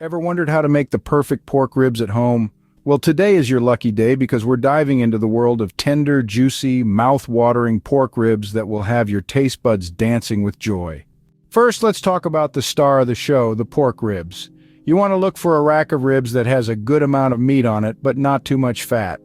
Ever wondered how to make the perfect pork ribs at home? Well, today is your lucky day because we're diving into the world of tender, juicy, mouth-watering pork ribs that will have your taste buds dancing with joy. First, let's talk about the star of the show, the pork ribs. You want to look for a rack of ribs that has a good amount of meat on it, but not too much fat.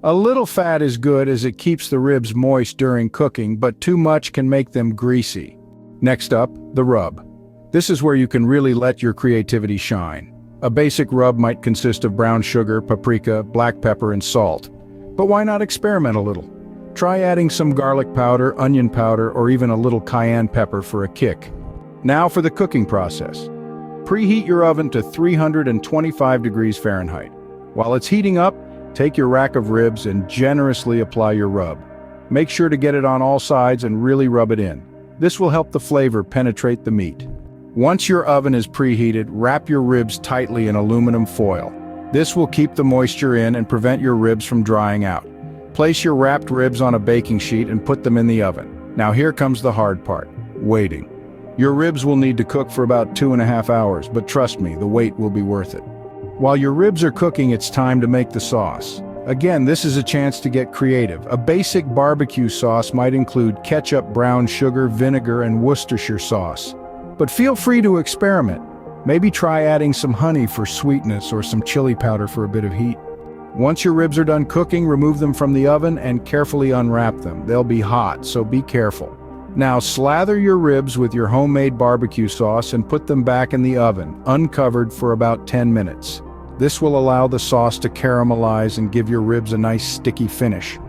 A little fat is good as it keeps the ribs moist during cooking, but too much can make them greasy. Next up, the rub. This is where you can really let your creativity shine. A basic rub might consist of brown sugar, paprika, black pepper, and salt. But why not experiment a little? Try adding some garlic powder, onion powder, or even a little cayenne pepper for a kick. Now for the cooking process. Preheat your oven to 325 degrees Fahrenheit. While it's heating up, take your rack of ribs and generously apply your rub. Make sure to get it on all sides and really rub it in. This will help the flavor penetrate the meat. Once your oven is preheated, wrap your ribs tightly in aluminum foil. This will keep the moisture in and prevent your ribs from drying out. Place your wrapped ribs on a baking sheet and put them in the oven. Now here comes the hard part, waiting. Your ribs will need to cook for about 2.5 hours, but trust me, the wait will be worth it. While your ribs are cooking, it's time to make the sauce. Again, this is a chance to get creative. A basic barbecue sauce might include ketchup, brown sugar, vinegar, and Worcestershire sauce. But feel free to experiment. Maybe try adding some honey for sweetness or some chili powder for a bit of heat. Once your ribs are done cooking, remove them from the oven and carefully unwrap them. They'll be hot, so be careful. Now slather your ribs with your homemade barbecue sauce and put them back in the oven, uncovered for about 10 minutes. This will allow the sauce to caramelize and give your ribs a nice sticky finish.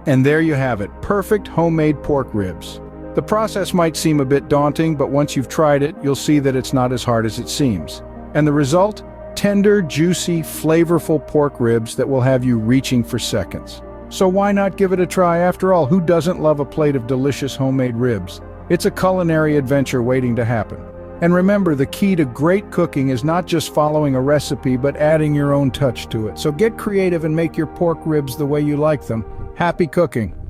And there you have it, perfect homemade pork ribs. The process might seem a bit daunting, but once you've tried it, you'll see that it's not as hard as it seems. And the result? Tender, juicy, flavorful pork ribs that will have you reaching for seconds. So why not give it a try? After all, who doesn't love a plate of delicious homemade ribs? It's a culinary adventure waiting to happen. And remember, the key to great cooking is not just following a recipe, but adding your own touch to it. So get creative and make your pork ribs the way you like them. Happy cooking!